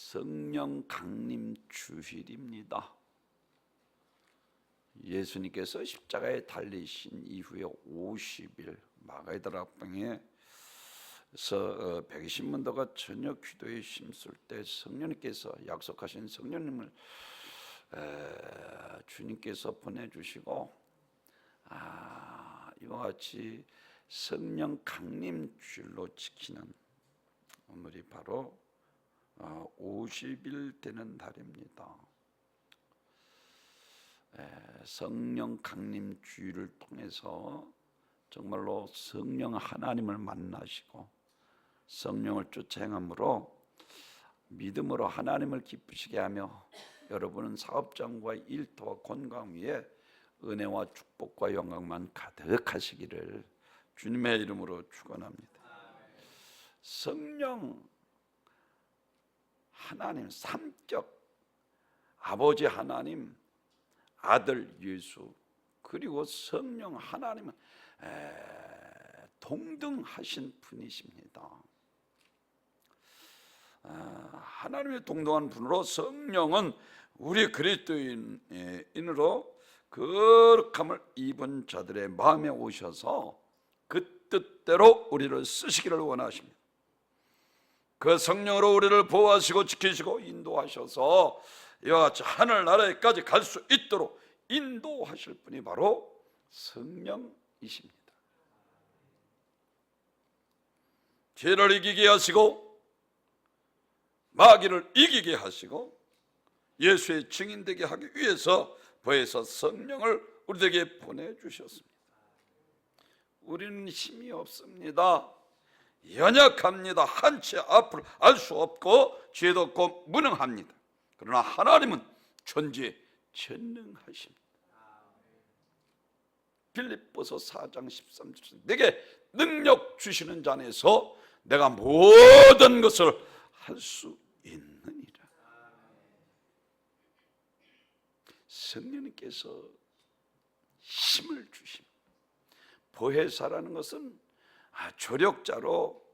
성령 강림 주일입니다. 예수님께서 십자가에 달리신 이후에 50일 마가다라 앞방에서 120문도가 저녁 기도에 힘쓸 때 성령님께서 약속하신 성령님을 주님께서 보내주시고 이와 같이 성령 강림 주일로 지키는 오늘이 바로 50일 되는 달입니다. 성령 강림 주일을 통해서 정말로 성령 하나님을 만나시고 성령을 쫓아 행함으로 믿음으로 하나님을 기쁘시게 하며 여러분은 사업장과 일터와 건강 위에 은혜와 축복과 영광만 가득하시기를 주님의 이름으로 축원합니다. 성령 하나님 삼격 아버지 하나님, 아들 예수, 그리고 성령 하나님은 동등하신 분이십니다. 하나님의 동등한 분으로 성령은 우리 그리스도인으로 거룩함을 입은 자들의 마음에 오셔서 그 뜻대로 우리를 쓰시기를 원하십니다. 그 성령으로 우리를 보호하시고 지키시고 인도하셔서 이와 같이 하늘나라에까지 갈 수 있도록 인도하실 분이 바로 성령이십니다. 죄를 이기게 하시고 마귀를 이기게 하시고 예수의 증인되게 하기 위해서 보혜사 성령을 우리에게 보내주셨습니다. 우리는 힘이 없습니다. 연약합니다. 한치 앞을 알 수 없고 죄도 없고 무능합니다. 그러나 하나님은 전지전능하십니다. 빌립보서 4장 13절 내게 능력 주시는 자 안에서 내가 모든 것을 할 수 있느니라. 성령님께서 힘을 주십니다. 보혜사라는 것은 조력자로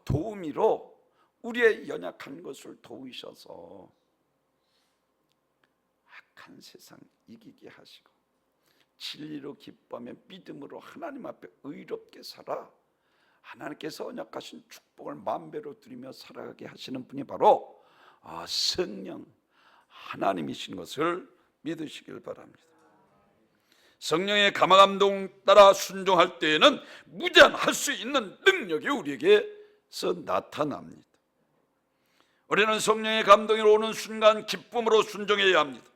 도우미로 우리의 연약한 것을 도우셔서 악한 세상 이기게 하시고 진리로 기뻐하며 믿음으로 하나님 앞에 의롭게 살아 하나님께서 언약하신 축복을 만배로 누리며 살아가게 하시는 분이 바로 성령 하나님이신 것을 믿으시길 바랍니다. 성령의 감화감동 따라 순종할 때에는 무제한 할 수 있는 능력이 우리에게서 나타납니다. 우리는 성령의 감동이 오는 순간 기쁨으로 순종해야 합니다.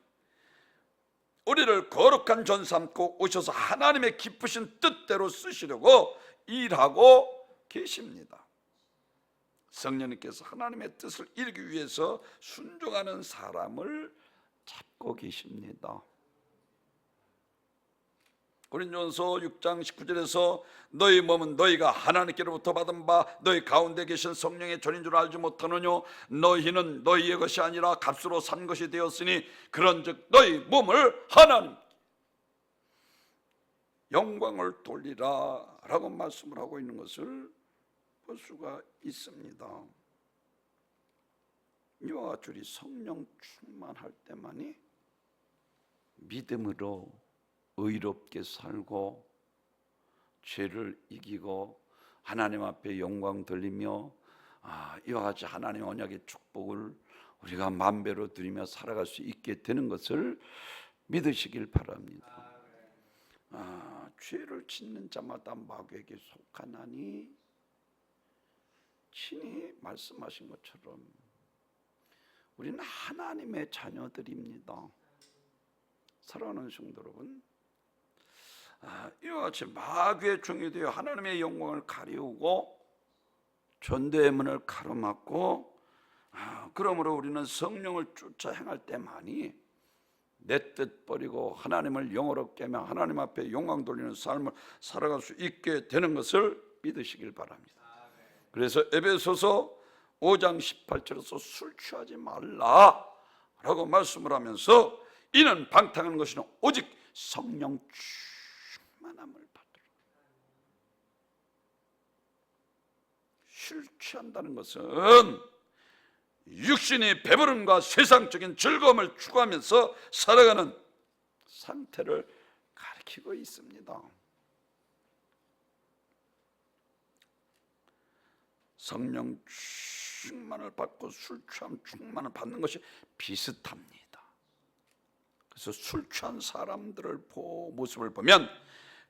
우리를 거룩한 전 삼고 오셔서 하나님의 기쁘신 뜻대로 쓰시려고 일하고 계십니다. 성령님께서 하나님의 뜻을 이루기 위해서 순종하는 사람을 찾고 계십니다. 고린도전서 6장 19절에서 너희 몸은 너희가 하나님께로부터 받은 바 너희 가운데 계신 성령의 전인 줄 알지 못하느냐. 너희는 너희의 것이 아니라 값으로 산 것이 되었으니 그런즉 너희 몸을 하나님 영광을 돌리라 라고 말씀을 하고 있는 것을 볼 수가 있습니다. 이와 같이 우리 성령 충만할 때만이 믿음으로 의롭게 살고 죄를 이기고 하나님 앞에 영광 돌리며 이와 같이 하나님의 언약의 축복을 우리가 만배로 누리며 살아갈 수 있게 되는 것을 믿으시길 바랍니다. 죄를 짓는 자마다 마귀에게 속하나니 친히 말씀하신 것처럼 우리는 하나님의 자녀들입니다. 사랑하는 성도 여러분, 이와 같이 마귀의 종이 되어 하나님의 영광을 가리우고 전도의 문을 가로막고 그러므로 우리는 성령을 쫓아 행할 때만이 내 뜻 버리고 하나님을 영어롭게 하며 하나님 앞에 영광 돌리는 삶을 살아갈 수 있게 되는 것을 믿으시길 바랍니다. 그래서 에베소서 5장 18절에서 술 취하지 말라 라고 말씀을 하면서 이는 방탕한 것이는 오직 성령 충만함을 받으라. 술 취한다는 것은 육신이 배부름과 세상적인 즐거움을 추구하면서 살아가는 상태를 가리키고 있습니다. 성령 충만을 받고 술 취함 충만을 받는 것이 비슷합니다. 그래서 술 취한 사람들을 모습을 보면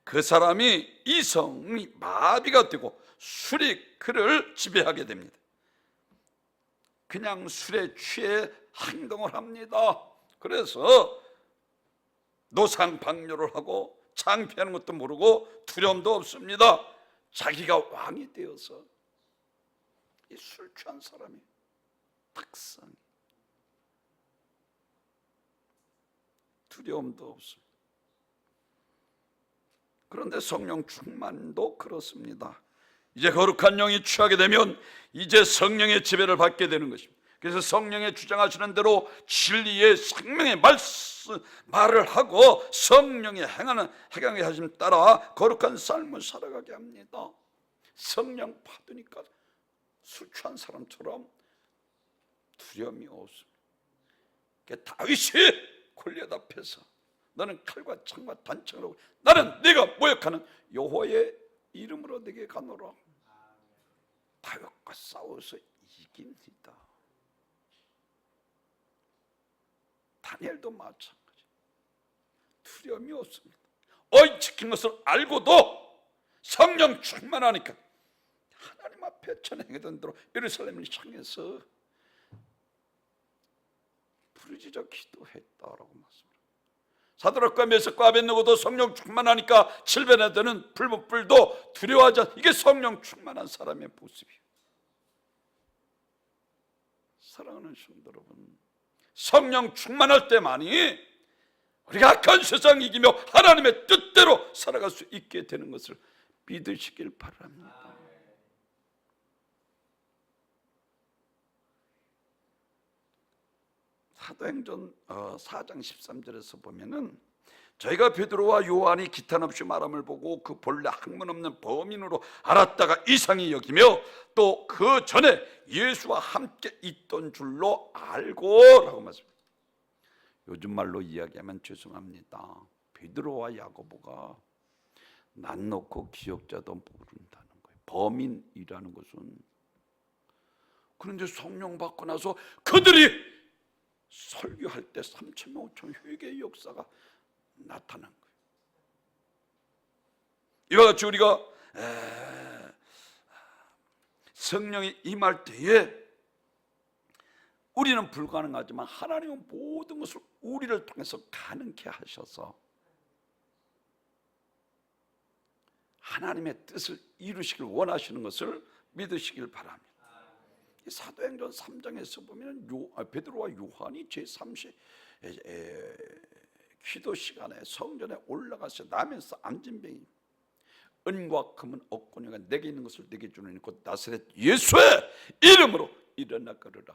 그 사람이 이성이 마비가 되고 술이 그를 지배하게 됩니다. 그냥 술에 취해 행동을 합니다. 그래서 노상방뇨를 하고 창피하는 것도 모르고 두려움도 없습니다. 자기가 왕이 되어서 이 술 취한 사람이 특성이 두려움도 없습니다. 그런데 성령 충만도 그렇습니다. 이제 거룩한 영이 취하게 되면 이제 성령의 지배를 받게 되는 것입니다. 그래서 성령의 주장하시는 대로 진리의 생명의 말을 하고 성령의 행하게 하심 따라 거룩한 삶을 살아가게 합니다. 성령 받으니까 술 취한 사람처럼 두려움이 없습니다. 다윗이 골리앗 앞에서 너는 칼과 창과 단창을 하고 나는 네가 모욕하는 여호와의 이름으로 네게 가노라. 다윗과 싸워서 이깁니다. 다니엘도 마찬가지. 두려움이 없습니다. 지킨 것을 알고도 성령 충만하니까 하나님 앞에 전행하던 대로 예루살렘을 향해서 부르짖어 기도했다라고 말씀합니다. 사드락과 메삭과 아벳느고도 성령 충만하니까 질변에 드는 불도 두려워하지 않. 이게 성령 충만한 사람의 모습이에요. 사랑하는 성도 여러분, 성령 충만할 때만이 우리가 악한 세상 이기며 하나님의 뜻대로 살아갈 수 있게 되는 것을 믿으시길 바랍니다. 사도행전 4장 13절에서 보면은 저희가 베드로와 요한이 기탄 없이 말함을 보고 그 본래 학문 없는 범인으로 알았다가 이상히 여기며 또 그 전에 예수와 함께 있던 줄로 알고라고 말씀합니다. 요즘 말로 이야기하면 죄송합니다. 베드로와 야고보가 난 놓고 기억자도 모른다는 거예요. 범인이라는 것은. 그런데 성령 받고 나서 그들이 설교할 때 3,000명 5,000 회개의 역사가 나타난 거예요. 이와 같이 우리가 성령이 임할 때에 우리는 불가능하지만 하나님은 모든 것을 우리를 통해서 가능케 하셔서 하나님의 뜻을 이루시길 원하시는 것을 믿으시길 바랍니다. 사도행전 3장에서 보면 베드로와 요한이 제3시 기도 시간에 성전에 올라가서 나면서 앉은 병이 은과 금은 없거니와 내게 있는 것을 내게 주노니 곧 나사렛 예수의 이름으로 일어나 걸으라.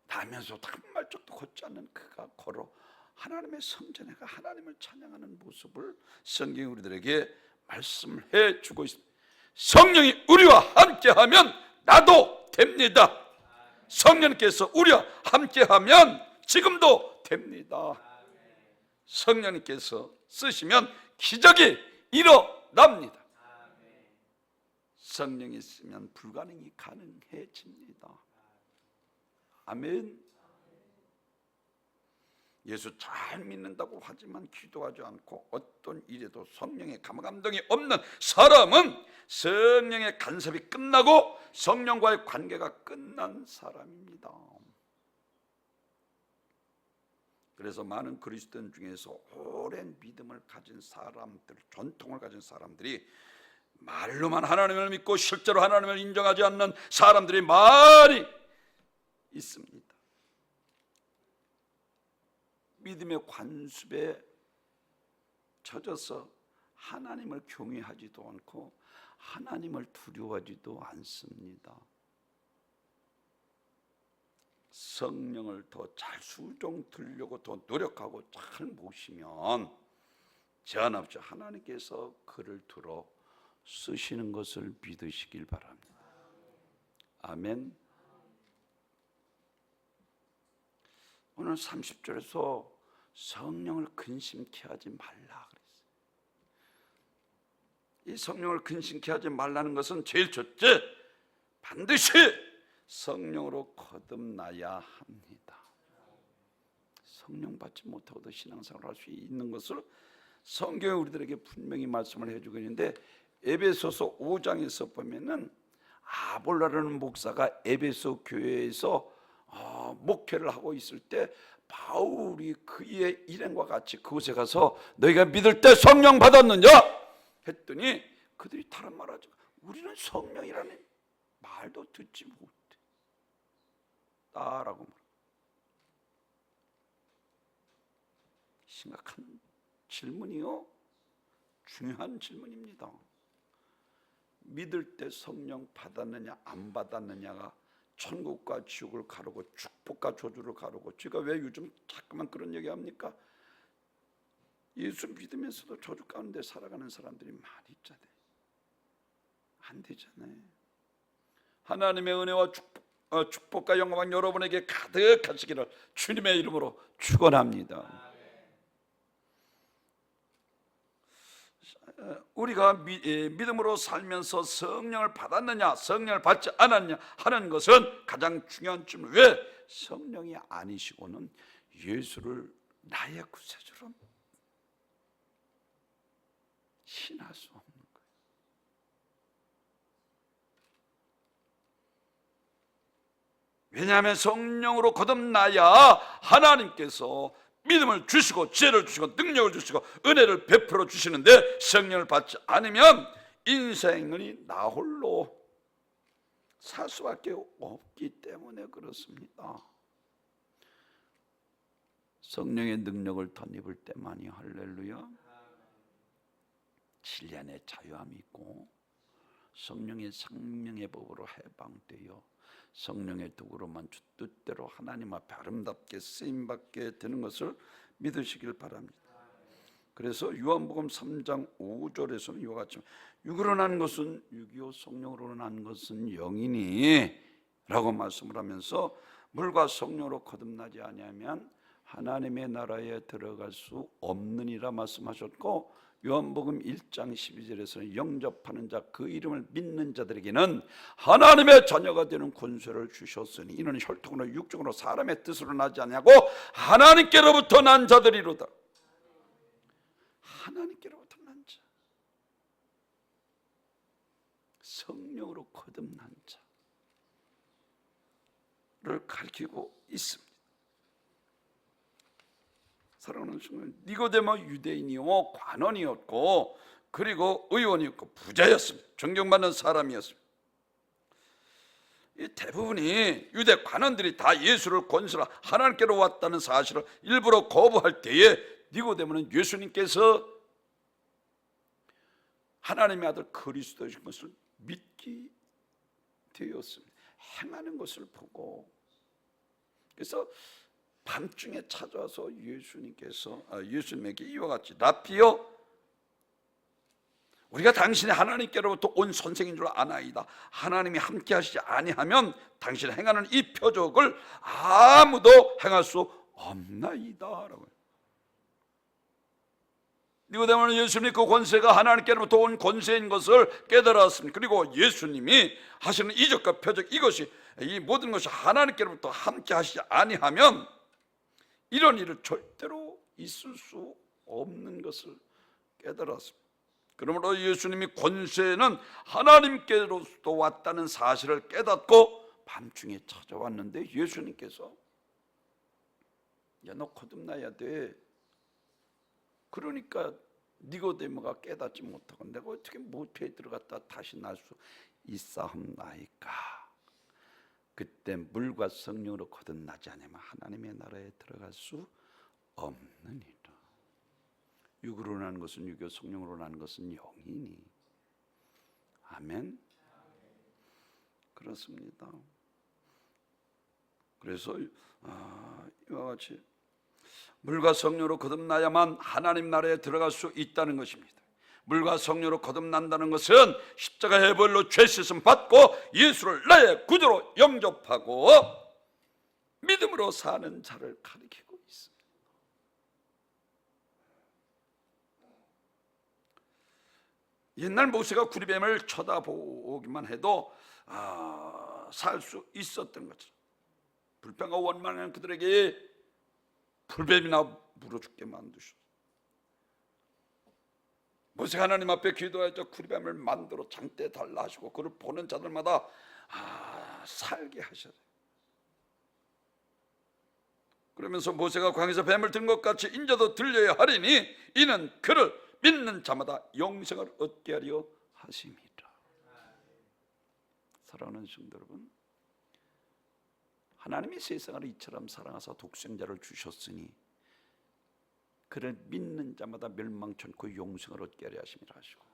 나면서도 한 발짝도 걷지 않는 그가 걸어 하나님의 성전에 가 하나님을 찬양하는 모습을 성경이 우리들에게 말씀해 주고 있습니다. 성령이 우리와 함께하면 나도 됩니다. 성령님께서 우리와 함께하면 지금도 됩니다. 성령님께서 쓰시면 기적이 일어납니다. 성령이 있으면 불가능이 가능해집니다. 아멘. 예수 잘 믿는다고 하지만 기도하지 않고 어떤 일에도 성령의 감동이 없는 사람은 성령의 간섭이 끝나고 성령과의 관계가 끝난 사람입니다. 그래서 많은 그리스도인 중에서 오랜 믿음을 가진 사람들, 전통을 가진 사람들이 말로만 하나님을 믿고 실제로 하나님을 인정하지 않는 사람들이 많이 있습니다. 믿음의 관습에 젖어서 하나님을 경외하지도 않고 하나님을 두려워하지도 않습니다. 성령을 더 잘 수종 들려고 더 노력하고 잘 모시면 제한없이 하나님께서 그를 들어 쓰시는 것을 믿으시길 바랍니다. 아멘. 오늘 30절에서 성령을 근심케 하지 말라 그랬어요. 이 성령을 근심케 하지 말라는 것은 제일 첫째, 반드시 성령으로 거듭나야 합니다. 성령 받지 못하고도 신앙생활을 할 수 있는 것을 성경이 우리들에게 분명히 말씀을 해주고 있는데, 에베소서 5장에서 보면은 아볼라라는 목사가 에베소 교회에서 목회를 하고 있을 때 바울이 그의 일행과 같이 그곳에 가서 너희가 믿을 때 성령 받았느냐 했더니 그들이 다른 말하죠. 우리는 성령이라는 말도 듣지 못해 라고 말합니다. 심각한 질문이요, 중요한 질문입니다. 믿을 때 성령 받았느냐 안 받았느냐가 천국과 지옥을 가르고 축복과 저주를 가르고, 제가 왜 요즘 자꾸만 그런 얘기 합니까? 예수 믿으면서도 저주 가운데 살아가는 사람들이 많이 있잖아요. 안 되잖아요. 하나님의 은혜와 축복과 영광 여러분에게 가득하시기를 주님의 이름으로 축원합니다. 우리가 믿음으로 살면서 성령을 받았느냐 성령을 받지 않았느냐 하는 것은 가장 중요한 질문. 왜? 성령이 아니시고는 예수를 나의 구세주로 신할 수 없는 거예요. 왜냐하면 성령으로 거듭나야 하나님께서 믿음을 주시고 지혜를 주시고 능력을 주시고 은혜를 베풀어 주시는데, 성령을 받지 않으면 인생이 나 홀로 살 수밖에 없기 때문에 그렇습니다. 성령의 능력을 덧입을 때만이 할렐루야 7년의 자유함이 있고, 성령의 생명의 법으로 해방되어 성령의 도구로만 주 뜻대로 하나님 앞에 아름답게 쓰임받게 되는 것을 믿으시길 바랍니다. 그래서 요한복음 3장 5절에서는 이와 같이 육으로 난 것은 육이요 성령으로 난 것은 영이니 라고 말씀을 하면서, 물과 성령으로 거듭나지 아니하면 하나님의 나라에 들어갈 수 없느니라 말씀하셨고, 요한복음 1장 12절에서는 영접하는 자 그 이름을 믿는 자들에게는 하나님의 자녀가 되는 권세를 주셨으니 이는 혈통으로 육적으로 사람의 뜻으로 나지 아니하고 하나님께로부터 난 자들이로다. 하나님께로부터 난 자, 성령으로 거듭난 자를 가리키고 있습니다. 사랑하는 순간, 니고데모 유대인이요 관원이었고 그리고 의원이었고 부자였습니다. 존경받는 사람이었습니다. 이 대부분이 유대 관원들이 다 예수를 권세로 하나님께로 왔다는 사실을 일부러 거부할 때에 니고데모는 예수님께서 하나님의 아들 그리스도이신 것을 믿게 되었습니다. 행하는 것을 보고, 그래서 밤중에 찾아와서 예수님에게 이와 같이 라피여, 우리가 당신이 하나님께로부터 온 선생인 줄 아나이다. 하나님이 함께 하시지 아니하면 당신이 행하는 이 표적을 아무도 행할 수 없나이다 라고요. 니고데모는 예수님이 그 권세가 하나님께로부터 온 권세인 것을 깨달았습니다. 그리고 예수님이 하시는 이적과 표적, 이것이 이 모든 것이 하나님께로부터 함께 하시지 아니하면 이런 일은 절대로 있을 수 없는 것을 깨달았습니다. 그러므로 예수님이 권세는 하나님께로부터 왔다는 사실을 깨닫고 밤중에 찾아왔는데, 예수님께서 야, 너 거듭나야 돼. 그러니까 니고데모가 깨닫지 못하고 내가 어떻게 모태에 들어갔다 다시 날 수 있사옵나이까. 그때 물과 성령으로 거듭나지 않으면 하나님의 나라에 들어갈 수 없느니라. 육으로 난 것은 육이요 성령으로 난 것은 영이니. 아멘. 그렇습니다. 그래서 이와 같이 물과 성령으로 거듭나야만 하나님 나라에 들어갈 수 있다는 것입니다. 물과 성령으로 거듭난다는 것은 십자가의 벌로 죄 씻음 받고 예수를 나의 구주로 영접하고 믿음으로 사는 자를 가리키고 있습니다. 옛날 모세가 구리뱀을 쳐다보기만 해도 살 수 있었던 것처럼 불평과 원망하는 그들에게 불뱀이나 물어 죽게 만드셨어요. 모세가 하나님 앞에 기도하여 구리뱀을 만들어 장대에 달라 하시고 그를 보는 자들마다 살게 하셔야 돼요. 그러면서 모세가 광야에서 뱀을 든 것 같이 인자도 들려야 하리니 이는 그를 믿는 자마다 영생을 얻게 하려 하심이라. 사랑하는 성도 여러분, 하나님이 세상을 이처럼 사랑하사 독생자를 주셨으니 그를 믿는 자마다 멸망치 않고 영생을 얻게 하려 하심이라 하시고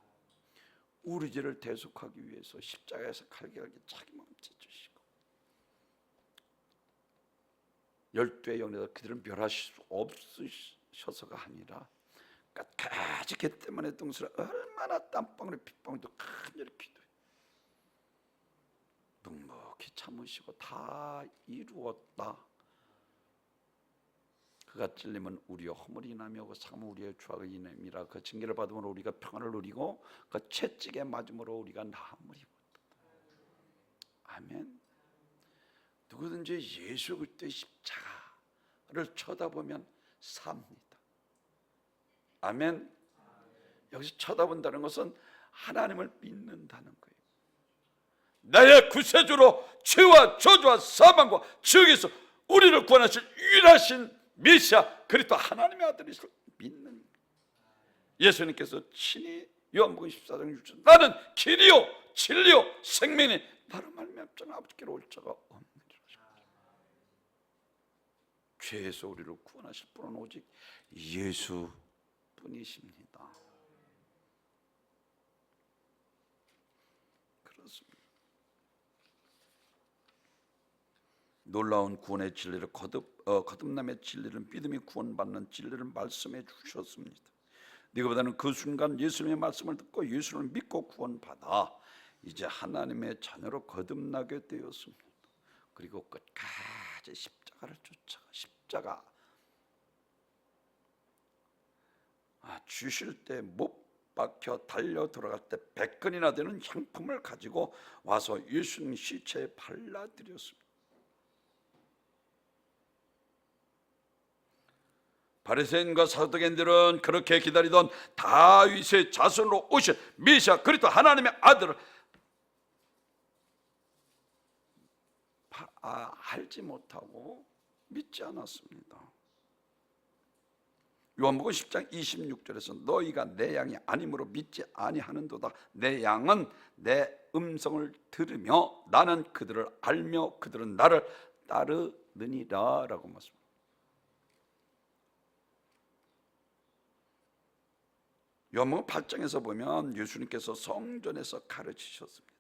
우리 죄를 대속하기 위해서 십자가에서 칼길하게 자기 마음 찢으시고 12의 영에서 그들을 멸하실 수 없으셔서가 아니라 끝까지 개 때문에 똥스라 얼마나 땀방울에 핏방울도 간절히 기도해 묵묵히 참으시고 다 이루었다. 그가 찔림은 우리의 허물이 인하며 그 상은 우리의 죄악의 인함이라. 그 징계를 받으면 우리가 평안을 누리고 그 채찍에 맞음으로 우리가 나음을 입었다. 아멘. 누구든지 예수 그리스도의 십자가를 쳐다보면 삽니다. 아멘. 여기서 쳐다본다는 것은 하나님을 믿는다는 거예요. 나의 구세주로 죄와 저주와 사망과 지옥에서 우리를 구원하실 유일하신 메시아 그리스도 하나님의 아들이시를 믿는 예수님께서 친히 요한복음 14장 6절 나는 길이요 진리요 생명이 나로 말미암아 아버지께로 올 자가 없느니라. 죄에서 우리를 구원하실 분은 오직 예수뿐이십니다. 그렇습니다. 놀라운 구원의 진리를 거듭남의 진리를 믿음이 구원받는 진리를 말씀해 주셨습니다. 네거보다는 그 순간 예수님의 말씀을 듣고 예수를 믿고 구원받아 이제 하나님의 자녀로 거듭나게 되었습니다. 그리고 끝까지 십자가를 쫓아가 십자가 주실 때 못 박혀 달려 들어갈 때 100근이나 되는 향품을 가지고 와서 예수님 시체에 발라드렸습니다. 바리새인과 사두개인들은 그렇게 기다리던 다윗의 자손으로 오신 메시아 그리스도 하나님의 아들을 알지 못하고 믿지 않았습니다. 요한복음 10장 26절에서 너희가 내 양이 아니므로 믿지 아니하는도다. 내 양은 내 음성을 들으며 나는 그들을 알며 그들은 나를 따르느니라 라고 말씀합니다. 요한복음 8장에서 보면 예수님께서 성전에서 가르치셨습니다.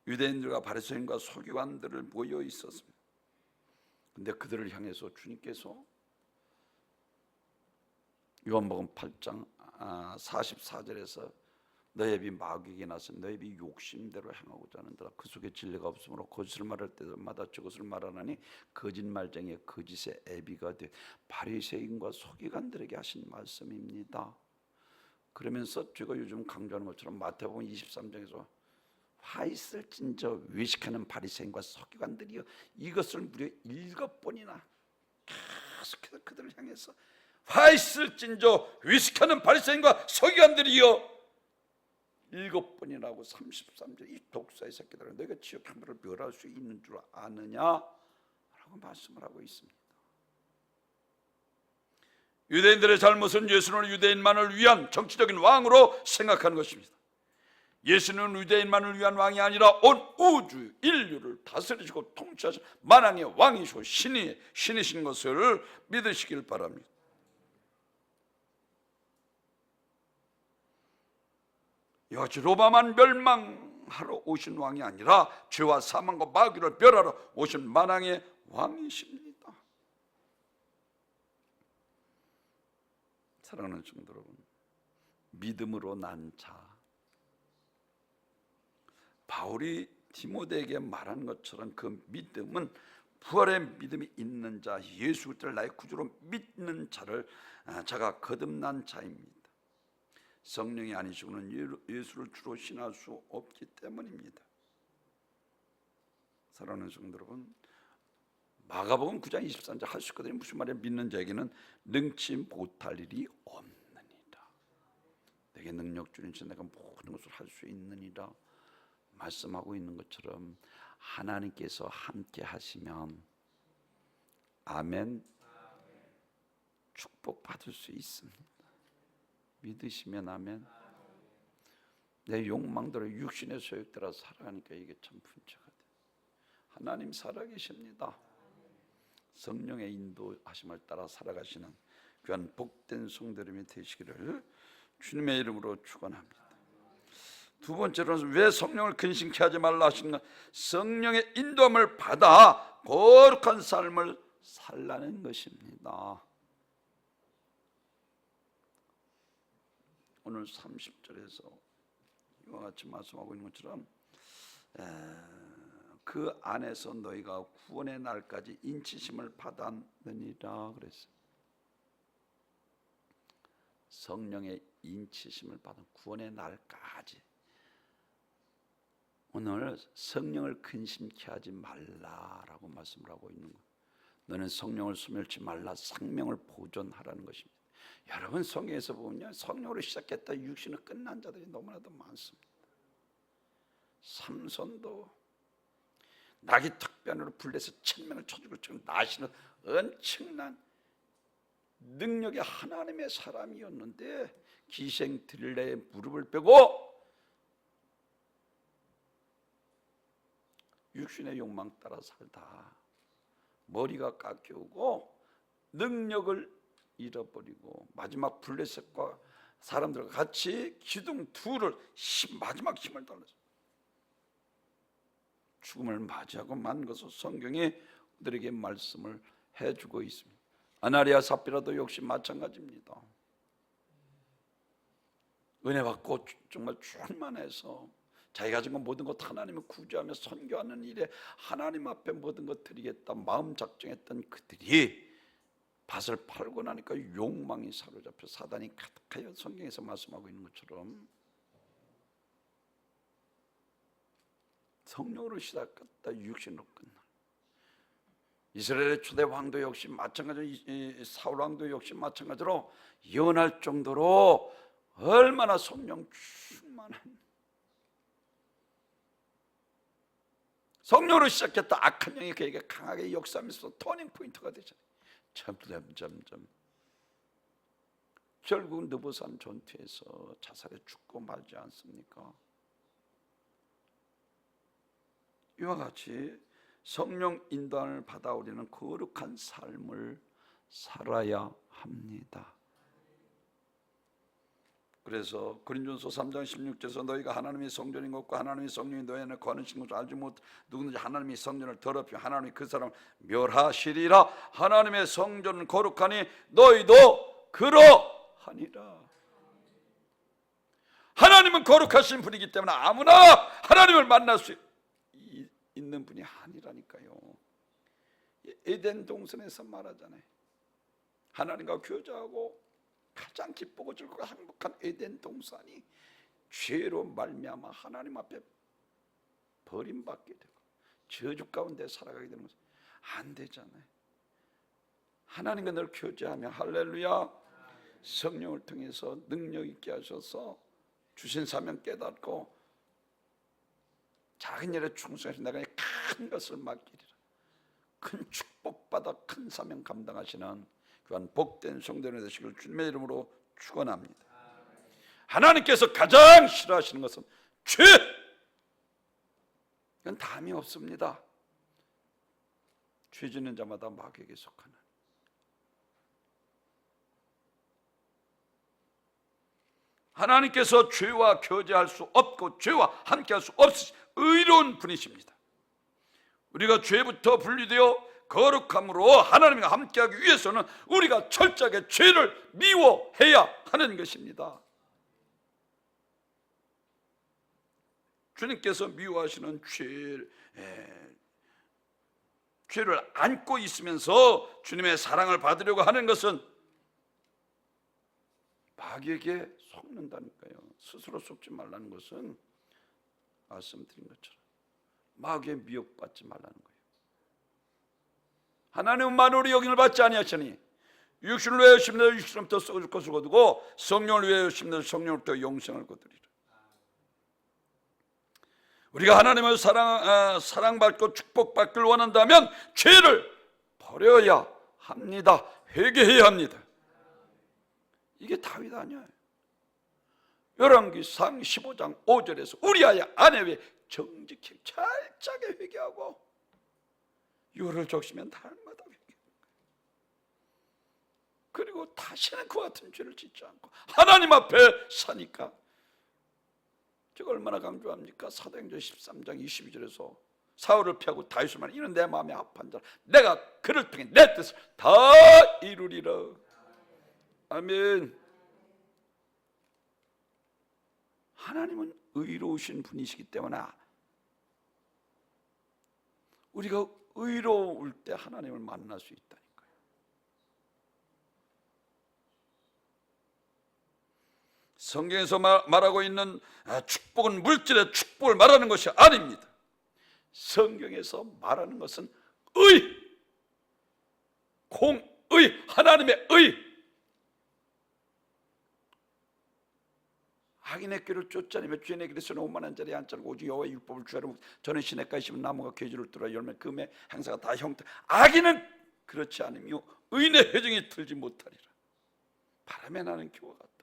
유대인들과 바리새인과 서기관들을 모여 있었습니다. 근데 그들을 향해서 주님께서 요한복음 8장 44절에서 너희 입이 마귀에게 나서 너희 입이 욕심대로 행하고자 하는도다. 그 속에 진리가 없으므로 거짓을 말할 때마다 저것을 말하나니 거짓말쟁이의 거짓의 애비가 돼. 바리새인과 서기관들에게 하신 말씀입니다. 그러면서 제가 요즘 강조하는 것처럼 마태복음 23장에서 화 있을진저 외식하는 바리새인과 서기관들이여 이것을 무려 7번이나 계속해서 그들을 향해서 화 있을진저 외식하는 바리새인과 서기관들이여 7번이라고 33절 이 독사의 새끼들아 너희가 지옥 향로를 멸할 수 있는 줄 아느냐라고 말씀을 하고 있습니다. 유대인들의 잘못은 예수는 유대인만을 위한 정치적인 왕으로 생각하는 것입니다. 예수는 유대인만을 위한 왕이 아니라 온 우주 인류를 다스리시고 통치하신 만왕의 왕이시고 신이신 것을 믿으시길 바랍니다. 이같이 로마만 멸망하러 오신 왕이 아니라 죄와 사망과 마귀를 멸하러 오신 만왕의 왕이십니다. 사랑하는 성도 여러분, 믿음으로 난 자. 바울이 디모데에게 말한 것처럼 그 믿음은 부활의 믿음이 있는 자, 예수 그리스도를 나의 구주로 믿는 자를 자가 거듭난 자입니다. 성령이 아니시고는 예수를 주로 신할 수 없기 때문입니다. 사랑하는 성도 여러분, 마가복음 9장 23절 할 수 있거든요. 무슨 말이에요? 믿는 자에게는 능치 못할 일이 없느니라. 내게 능력 주는 자 내가 모든 것을 할 수 있느니라 말씀하고 있는 것처럼 하나님께서 함께 하시면 아멘, 축복 받을 수 있습니다. 믿으시면 아멘. 내 욕망대로 육신의 소욕대로 살아가니까 이게 참 문제가 돼. 하나님 살아계십니다. 성령의 인도하심을 따라 살아가시는 귀한 복된 성도님이 되시기를 주님의 이름으로 축원합니다. 두 번째로는 왜 성령을 근심케 하지 말라 하시는가? 성령의 인도함을 받아 거룩한 삶을 살라는 것입니다. 오늘 30절에서 이와 같이 말씀하고 있는 것처럼 그 안에서 너희가 구원의 날까지 인치심을 받았느니라 그랬어요. 성령의 인치심을 받은 구원의 날까지. 오늘 성령을 근심케 하지 말라라고 말씀을 하고 있는 거예요. 너는 성령을 소멸치 말라, 생명을 보존하라는 것입니다. 여러분, 성경에서 보면 성령으로 시작했다 육신은 끝난 자들이 너무나도 많습니다. 삼손도 낙이 턱변으로 불려서 천명을 쳐주고 지금 나시는 엄청난 능력의 하나님의 사람이었는데 기생 들레에 무릎을 빼고 육신의 욕망 따라 살다 머리가 깎여오고 능력을 잃어버리고 마지막 블레셋과 사람들과 같이 기둥 둘을 마지막 힘을 달라서 죽음을 맞이하고 만 것을 성경이 우리에게 말씀을 해주고 있습니다. 아나리아 삽비라도 역시 마찬가지입니다. 은혜 받고 정말 충만해서 자기 가진 것 모든 것 하나님을 구제하며 선교하는 일에 하나님 앞에 모든 것 드리겠다 마음 작정했던 그들이 밭을 팔고 나니까 욕망이 사로잡혀 사단이 가득하여 성경에서 말씀하고 있는 것처럼 성령으로 시작했다 육신으로 끝나. 이스라엘의 초대 왕도 역시 마찬가지로 사울 왕도 역시 마찬가지로 예언할 정도로 얼마나 성령 충만한 성령으로 시작했다 악한 영이 그에게 강하게 역사하면서 터닝 포인트가 되잖아요. 점점 결국 느보산 전투에서 자살에 죽고 말지 않습니까? 이와 같이 성령 인도함을 받아 우리는 거룩한 삶을 살아야 합니다. 그래서 고린도전서 3장 16절에서 너희가 하나님의 성전인 것과 하나님의 성령이 너희 안에 거하신 것을 알지 못 누구든지 하나님의 성전을 더럽히면 하나님이 그 사람을 멸하시리라. 하나님의 성전은 거룩하니 너희도 그러하니라. 하나님은 거룩하신 분이기 때문에 아무나 하나님을 만날 수 있는 분이 아니라니까요. 에덴 동산에서 말하잖아요. 하나님과 교제하고 가장 기쁘고 즐겁고 행복한 에덴 동산이 죄로 말미암아 하나님 앞에 버림받게 되고 저주 가운데 살아가게 되는 것은 안 되잖아요. 하나님과 늘 교제하며 할렐루야 성령을 통해서 능력 있게 하셔서 주신 사명 깨닫고 작은 일에 충성해서 내가 큰 것을 맡기리라. 큰 축복받아 큰 사명 감당하시는 그한 복된 성도님 되시길 주님의 이름으로 축원합니다. 하나님께서 가장 싫어하시는 것은 죄. 이건 담이 없습니다. 죄 짓는 자마다 마귀에게 속하는. 하나님께서 죄와 교제할 수 없고 죄와 함께할 수 없으신 의로운 분이십니다. 우리가 죄부터 분리되어 거룩함으로 하나님과 함께하기 위해서는 우리가 철저하게 죄를 미워해야 하는 것입니다. 주님께서 미워하시는 죄를 안고 있으면서 주님의 사랑을 받으려고 하는 것은 마귀에게 속는다니까요. 스스로 속지 말라는 것은 말씀드린 것처럼 마귀에 미혹받지 말라는 거예요. 하나님은 만물이 영생을 받지 아니하시니 육신을 위하여 심는 육신부터 썩을 것을 거두고 성령을 위하여 심는 성령부터 영생을 거두리라. 우리가 하나님을 사랑받고 축복받기를 원한다면 죄를 버려야 합니다. 회개해야 합니다. 이게 다윗 아니에요. 열왕기상 15장 5절에서 우리아의 아내 외에 정직히 철저하게 회개하고 유를 적시면 날마다 회개하는 거예요. 그리고 다시는 그와 같은 죄를 짓지 않고 하나님 앞에 사니까. 제가 얼마나 강조합니까? 사도행전 13장 22절에서 사울을 피하고 다윗을 만나 이는 내 마음에 합한 자 내가 그를 통해 내 뜻을 다 이루리라. 아멘. 하나님은 의로우신 분이시기 때문에 우리가 의로울 때 하나님을 만날 수 있다니까요. 성경에서 말하고 있는 축복은 물질의 축복을 말하는 것이 아닙니다. 성경에서 말하는 것은 의, 공의, 하나님의 의. 악인의 길을 쫓아내며 주인의 길에서는 오만한자리에 앉자고 오직 여호와의 율법을 주하려 저는 시냇가에 심은 나무가 계주를 뚫어 열매 금의 행사가 다 형태. 악인은 그렇지 않으며 의인의 회중이 들지 못하리라. 바람에 나는 기와 같다.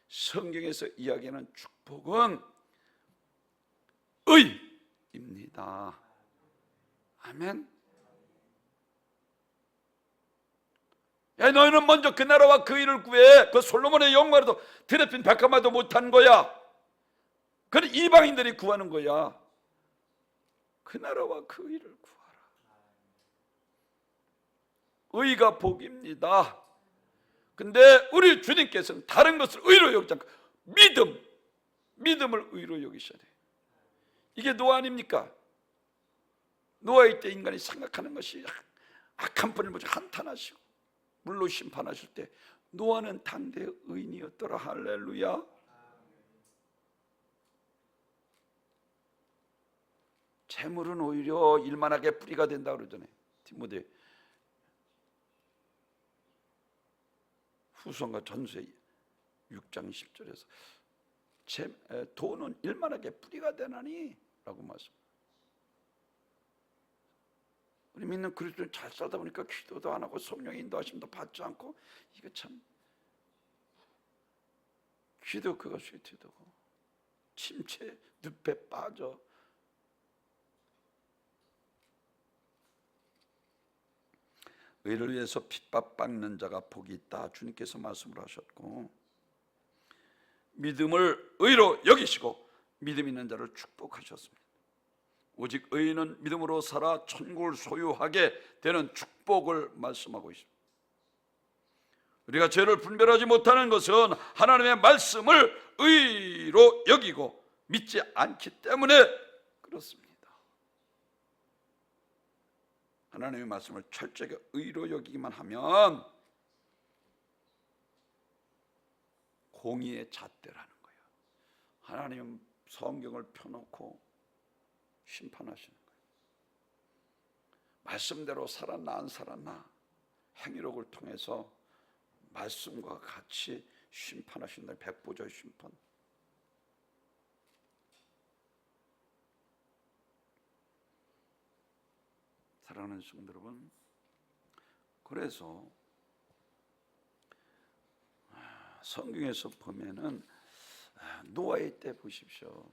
성경에서 이야기하는 축복은 의입니다. 아멘. 야, 너희는 먼저 그 나라와 그 의를 구해. 그 솔로몬의 영광에도 드레핀 백합마도 못한 거야. 그건 이방인들이 구하는 거야. 그 나라와 그 의를 구하라. 의가 복입니다. 근데 우리 주님께서는 다른 것을 의로 여기지 않고 믿음을 의로 여기셔야 돼요. 이게 노아 아닙니까? 노아의 때 인간이 생각하는 것이 악한 뿌리를 보지 한탄하시고 물로 심판하실 때 노아는 당대의 의인이었더라. 할렐루야. 재물은 오히려 일만하게 뿌리가 된다 그러잖아요. 디모데 후서가 전서의 6장 10절에서 돈은 일만하게 뿌리가 되나니 라고 말씀. 우리 믿는 그리스도인 잘 살다 보니까 기도도 안 하고 성령의 인도하심도 받지 않고 이거 참 기도 그것이 되고 침체 늪에 빠져. 의를 위해서 핍박받는 자가 복이 있다. 주님께서 말씀을 하셨고 믿음을 의로 여기시고 믿음 있는 자를 축복하셨습니다. 오직 의인은 믿음으로 살아 천국을 소유하게 되는 축복을 말씀하고 있습니다. 우리가 죄를 분별하지 못하는 것은 하나님의 말씀을 의로 여기고 믿지 않기 때문에 그렇습니다. 하나님의 말씀을 철저하게 의로 여기기만 하면 공의의 잣대라는 거예요. 하나님은 성경을 펴놓고 심판하시는 거예요. 말씀대로 살았나 안 살았나 행위록을 통해서 말씀과 같이 심판하신다. 백보자의 심판. 사랑하는 성도 여러분, 그래서 성경에서 보면은 노아의 때 보십시오.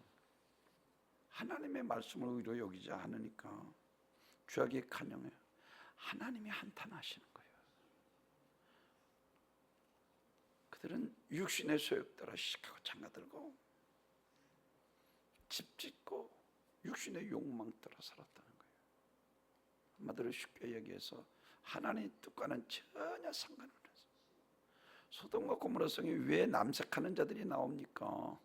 하나님의 말씀을 의로 여기지 않으니까 죄악이 간영해요. 하나님이 한탄하시는 거예요. 그들은 육신의 소욕 따라 시식하고 장가들고 집 짓고 육신의 욕망 따라 살았다는 거예요. 한마디로 쉽게 얘기해서 하나님의 뜻과는 전혀 상관을 해서 소돔과 고모라 성에 왜 남색하는 자들이 나옵니까?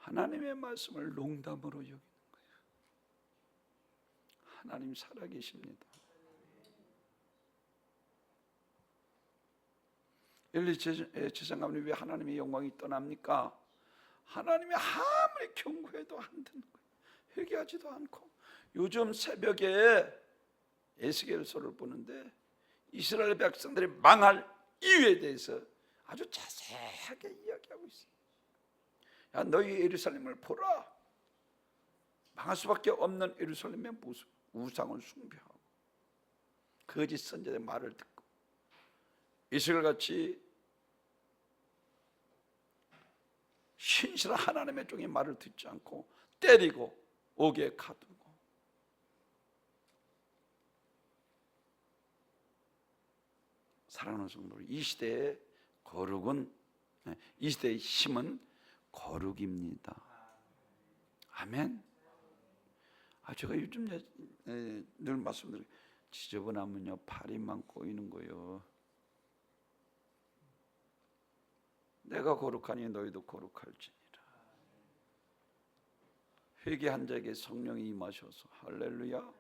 하나님의 말씀을 농담으로 여기는 거예요. 하나님 살아계십니다. 엘리 제사장감이 왜 하나님의 영광이 떠납니까? 하나님이 아무리 경고해도 안 듣는 거예요. 회개하지도 않고. 요즘 새벽에 에스겔서를 보는데 이스라엘 백성들이 망할 이유에 대해서 아주 자세하게 이야기하고 있어요. 야, 너희 예루살렘을 보라. 망할 수밖에 없는 예루살렘의 모습, 우상을 숭배하고 거짓 선지자의 말을 듣고 이스라엘같이 신실한 하나님의 종의 말을 듣지 않고 때리고 옥에 가두고, 사랑하는 성도, 이 시대의 거룩은, 이 시대의 힘은 거룩입니다. 아멘. 제가 요즘 늘 말씀드려요. 지저분하면요 파리만 꼬이는 거예요. 내가 거룩하니 너희도 거룩할지니라. 회개한 자에게 성령이 임하셔서, 할렐루야,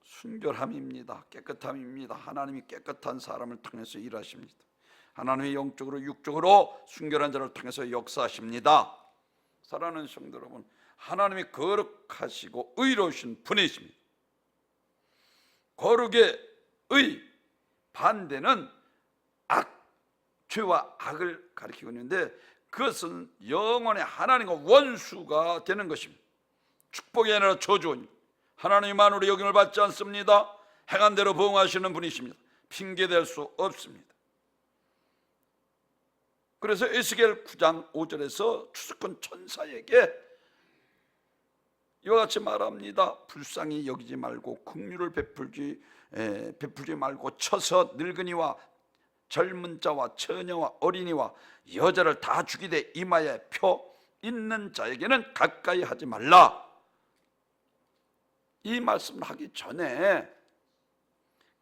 순결함입니다. 깨끗함입니다. 하나님이 깨끗한 사람을 통해서 일하십니다. 하나님의 영적으로 육적으로 순결한 자를 통해서 역사하십니다. 사랑하는 성도 여러분, 하나님이 거룩하시고 의로우신 분이십니다. 거룩의 의 반대는 죄와 악을 가리키고 있는데, 그것은 영원의 하나님과 원수가 되는 것입니다. 축복이 아니라 저주입니다. 하나님이 만물의 역임을 받지 않습니다. 행한 대로 보응하시는 분이십니다. 핑계댈 수 없습니다. 그래서 에스겔 9장 5절에서 추수꾼 천사에게 이와 같이 말합니다. 불쌍히 여기지 말고 긍휼을 베풀지 말고 쳐서 늙은이와 젊은 자와 처녀와 어린이와 여자를 다 죽이되 이마에 표 있는 자에게는 가까이 하지 말라. 이 말씀을 하기 전에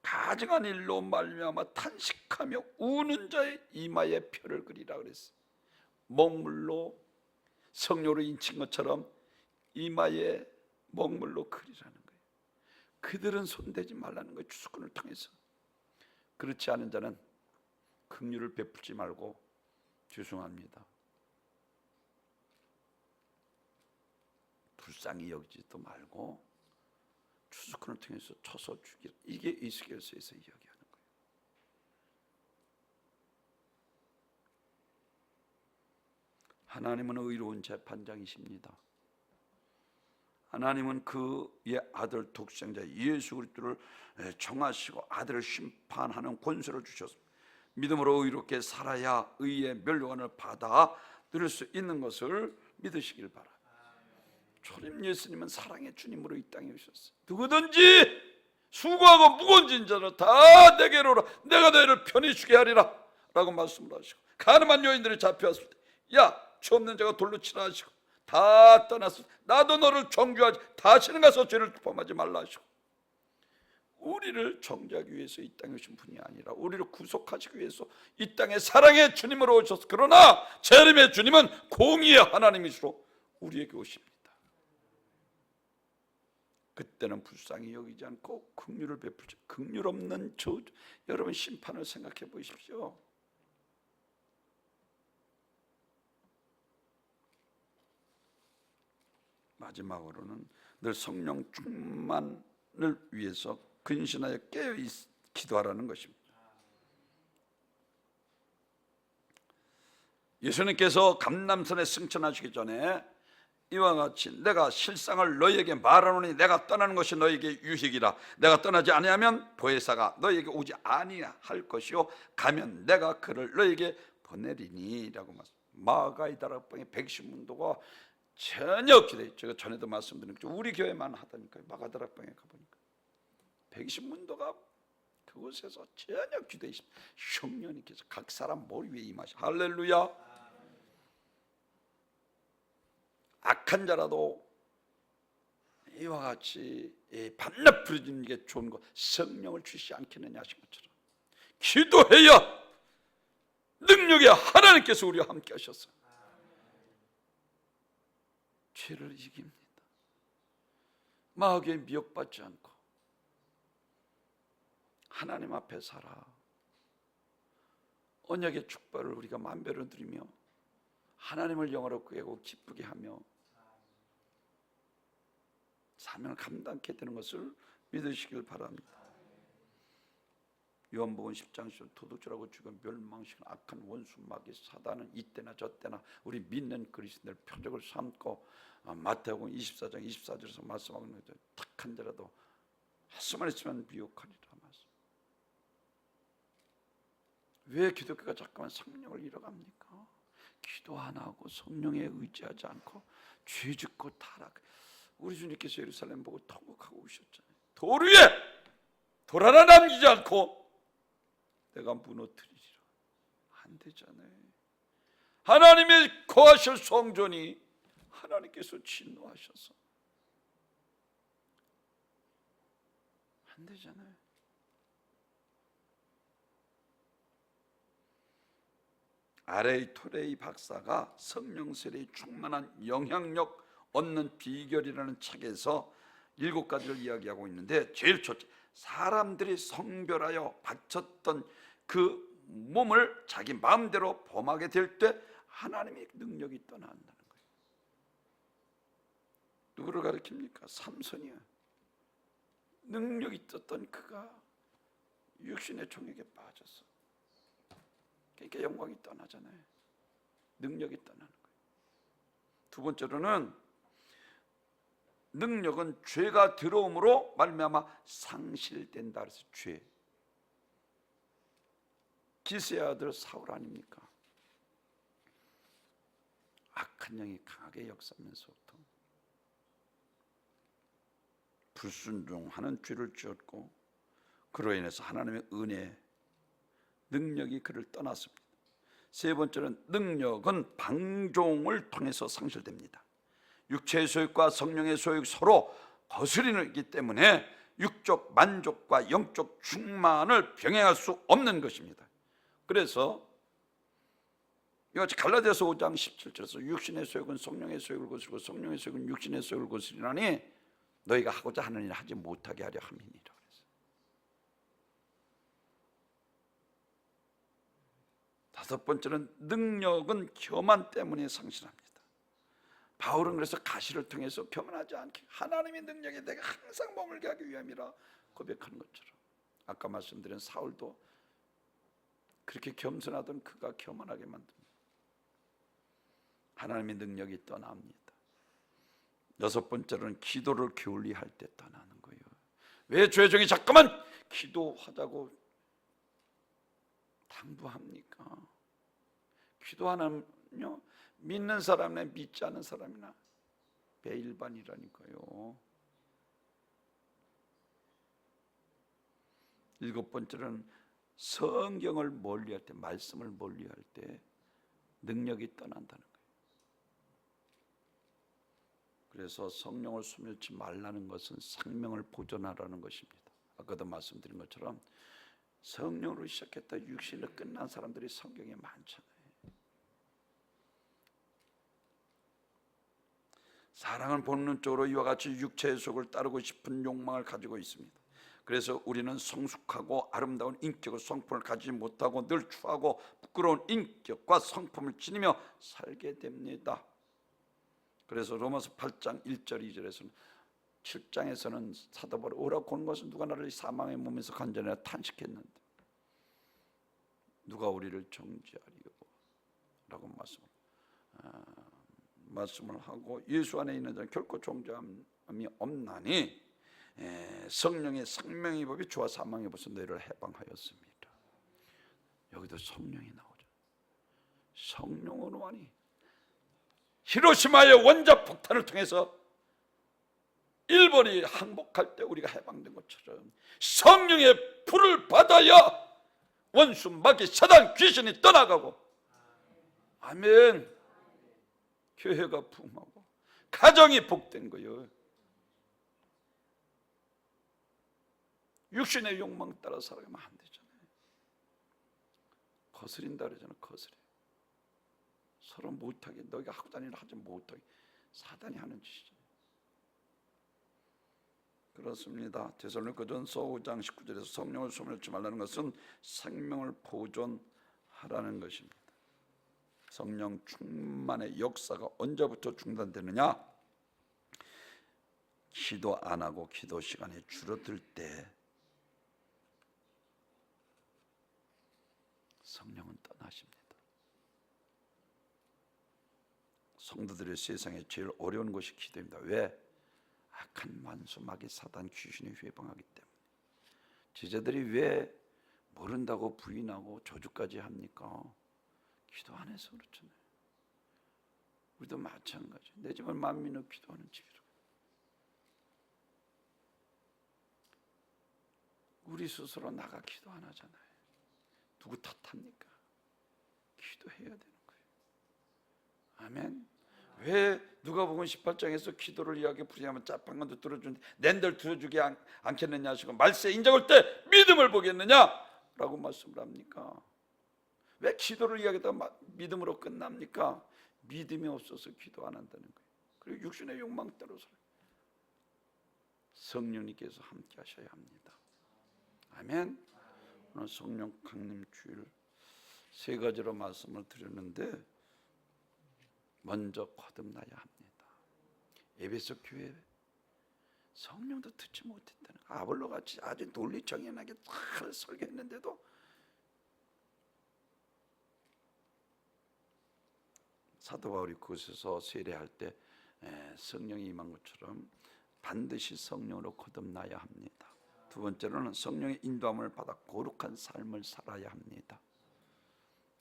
가증한 일로 말미암아 탄식하며 우는 자의 이마에 표를 그리라 그랬어요. 먹물로 성료로 인친 것처럼 이마에 먹물로 그리라는 거예요. 그들은 손대지 말라는 거예요. 추수꾼을 통해서. 그렇지 않은 자는 긍휼을 베풀지 말고 죄송합니다, 불쌍히 여기지도 말고 추수꾼을 통해서 쳐서 죽이라. 이게 에스겔서에서 이야기하는 거예요. 하나님은 의로운 재판장이십니다. 하나님은 그의 아들 독생자 예수 그리스도를 정하시고 아들을 심판하는 권세를 주셨습니다. 믿음으로 의롭게 살아야 의의 멸류관을 받아 누릴 수 있는 것을 믿으시길 바랍니다. 초림 예수님은 사랑의 주님으로 이 땅에 오셨어요. 누구든지 수고하고 무거운 짐자를 다 내게로 오라, 내가 너희를 편히 쉬게 하리라 라고 말씀을 하시고, 가늠한 여인들이 잡혀왔을 때 야, 죄 없는 자가 돌로 치라 하시고 다 떠났을 때 나도 너를 정죄하지, 다시는 가서 죄를 범하지 말라 하시고, 우리를 정죄하기 위해서 이 땅에 오신 분이 아니라 우리를 구속하시기 위해서 이 땅에 사랑의 주님으로 오셨어. 그러나 재림의 주님은 공의의 하나님이시로 우리에게 오십니다. 그때는 불쌍히 여기지 않고 긍휼을 베풀죠. 긍휼 없는 저주, 여러분 심판을 생각해 보십시오. 마지막으로는 늘 성령 충만을 위해서 근신하여 깨어 기도하라는 것입니다. 예수님께서 감람산에 승천하시기 전에 이와 같이 내가 실상을 너희에게 말하노니 내가 떠나는 것이 너희에게 유익이라. 내가 떠나지 아니하면 보혜사가 너희에게 오지 아니할 것이요 가면 내가 그를 너희에게 보내리니 라고 말씀. 마가의 다락방의 백신문도가 전혀 기대, 제가 전에도 말씀드린 것처럼 우리 교회만 하다니까요. 마가 다락방에 가보니까 백신문도가 그곳에서 전혀 기대해 있습니다. 성령님께서 각 사람 머리 위에 임하시. 할렐루야. 악한 자라도 이와 같이 밤낮 부르짖는 게 좋은 것, 성령을 주시지 않겠느냐 하신 것처럼 기도해야 능력의 하나님께서 우리와 함께 하셨어요. 죄를 이깁니다. 마귀에 미혹받지 않고 하나님 앞에 살아 언약의 축복을 우리가 만배로 누리며 하나님을 영화롭게 하고 기쁘게 하며 사명을 감당하게 되는 것을 믿으시길 바랍니다. 요한복음 10장 10절 도둑질하고 죽어 멸망시키는 악한 원수 마귀 사단은 이때나 저때나 우리 믿는 그리스도인들 표적을 삼고 마태복음 24장 24절에서 말씀하고 있는 탁한 자라도 햇수만 있으면 미혹하리라 말씀. 왜 기독교가 자꾸만 성령을 잃어갑니까? 기도 안 하고 성령에 의지하지 않고 죄짓고 타락. 우리 주님께서 예루살렘 보고 통곡하고 오셨잖아요. 돌 위에 돌 하나 남기지 않고 내가 무너뜨리리라. 안 되잖아요. 하나님의 거하실 성전이 하나님께서 진노하셔서 안 되잖아요. 아레이 토레이 박사가 성령 세례의 충만한 영향력 얻는 비결이라는 책에서 7가지를 이야기하고 있는데, 제일 첫째, 사람들이 성별하여 바쳤던 그 몸을 자기 마음대로 범하게 될 때 하나님의 능력이 떠난다는 거예요. 누구를 가리킵니까? 삼손이야. 능력이 있었던 그가 육신의 종에게 빠졌어. 그러니까 영광이 떠나잖아요. 능력이 떠나는 거예요. 두 번째로는 능력은 죄가 들어옴으로 말미암아 상실된다. 그래서 죄. 기스의 아들 사울 아닙니까? 악한 영이 강하게 역사하면서부터 불순종하는 죄를 지었고, 그로 인해서 하나님의 은혜, 능력이 그를 떠났습니다. 세 번째는 능력은 방종을 통해서 상실됩니다. 육체의 소욕과 성령의 소욕이 서로 거스르기 때문에 육적 만족과 영적 충만을 병행할 수 없는 것입니다. 그래서 이같이 갈라디아서 5장 17절에서 육신의 소욕은 성령의 소욕을 거스르고 성령의 소욕은 육신의 소욕을 거스리나니 너희가 하고자 하는 일을 하지 못하게 하려 함이니라. 다섯 번째는 능력은 교만 때문에 상실합니다. 바울은 그래서 가시를 통해서 교만하지 않게 하나님의 능력에 내가 항상 머물게 하기 위함이라 고백하는 것처럼, 아까 말씀드린 사울도 그렇게 겸손하던 그가 교만하게 만듭니다. 하나님의 능력이 떠납니다. 여섯 번째로는 기도를 게을리할 때 떠나는 거예요. 왜 죄종이 자꾸만 기도하자고 당부합니까? 기도하면요, 믿는 사람이나 믿지 않은 사람이나 배일반이라니까요. 일곱 번째는 성경을 멀리할 때, 말씀을 멀리할 때 능력이 떠난다는 거예요. 그래서 성령을 소멸치 말라는 것은 생명을 보존하라는 것입니다. 아까도 말씀드린 것처럼 성령으로 시작했다 육신으로 끝난 사람들이 성경에 많잖아요. 사랑은 본능적으로 이와 같이 육체의 속을 따르고 싶은 욕망을 가지고 있습니다. 그래서 우리는 성숙하고 아름다운 인격과 성품을 가지지 못하고 늘 추하고 부끄러운 인격과 성품을 지니며 살게 됩니다. 그래서 로마서 8장 1절 2절에서는 7장에서는 사도 바울이 오라고 하는 것은 누가 나를 사망의 몸에서 간전하여 탄식했는데 누가 우리를 정죄하리요 라고 말씀을 하고, 예수 안에 있는 자는 결코 정죄함이 없나니 성령의 생명의 법이 주와 사망의 법에서 너희를 해방하였습니다. 여기도 성령이 나오죠. 성령으로만이 히로시마의 원자 폭탄을 통해서 일본이 항복할 때 우리가 해방된 것처럼 성령의 불을 받아야 원수 마귀 사단 귀신이 떠나가고, 아멘, 교회가 부흥하고 가정이 복된 거예요. 육신의 욕망 따라 살아가면 안 되잖아요. 거스린다 그러잖아요. 거스려. 서로 못하게, 너희가 하고 다니는 하지 못하게 사단이 하는 짓이죠. 그렇습니다. 데살로니가전서 5장 19절에서 성령을 소멸치 말라는 것은 생명을 보존하라는 것입니다. 성령 충만의 역사가 언제부터 중단되느냐? 기도 안 하고 기도 시간이 줄어들 때 성령은 떠나십니다. 성도들의 세상에 제일 어려운 것이 기도입니다. 왜? 악한 만수 마귀 사단 귀신이 회방하기 때문에. 제자들이 왜 모른다고 부인하고 저주까지 합니까? 기도 안 해서 그렇잖아요. 우리도 마찬가지. 내 집을 만민을 기도하는 집이라고. 우리 스스로 나가 기도 안 하잖아요. 누구 탓합니까? 기도해야 되는 거예요. 아멘. 왜 누가복음 18장에서 기도를 이야기 부리하면 짜빵간도 들어주는데 낸들 들어주지 않겠느냐 하시고 말세 인자올 때 믿음을 보겠느냐라고 말씀을 합니까? 왜 기도를 이야기하다가 믿음으로 끝납니까? 믿음이 없어서 기도 안 한다는 거예요. 그리고 육신의 욕망 따라서 성령님께서 함께 하셔야 합니다. 아멘. 오늘 성령 강림 주일 세 가지로 말씀을 드렸는데 먼저 거듭나야 합니다. 에베소 교회 성령도 듣지 못했다는 거. 아볼로같이 아주 논리정연하게 잘 설교했는데도 사도 바울이 그곳에서 세례할 때 성령이 임한 것처럼 반드시 성령으로 거듭나야 합니다. 두 번째로는 성령의 인도함을 받아 거룩한 삶을 살아야 합니다.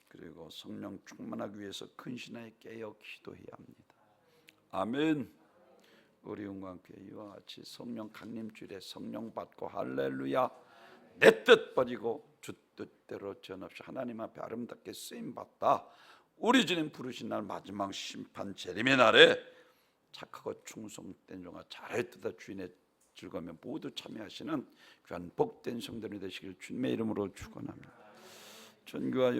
그리고 성령 충만하기 위해서 근신하에 깨어 기도해야 합니다. 아멘. 우리 영광교회 이와 같이 성령 강림주일에 성령 받고 할렐루야 내 뜻 버리고 주 뜻대로 전없이 하나님 앞에 아름답게 쓰임받다 우리 주님 부르신 날 마지막 심판 재림의 날에 착하고 충성된 종아 잘했다 주인의 즐거움에 모두 참여하시는 귀한 복된 성도들이 되시길 주님의 이름으로 축원합니다. 전교와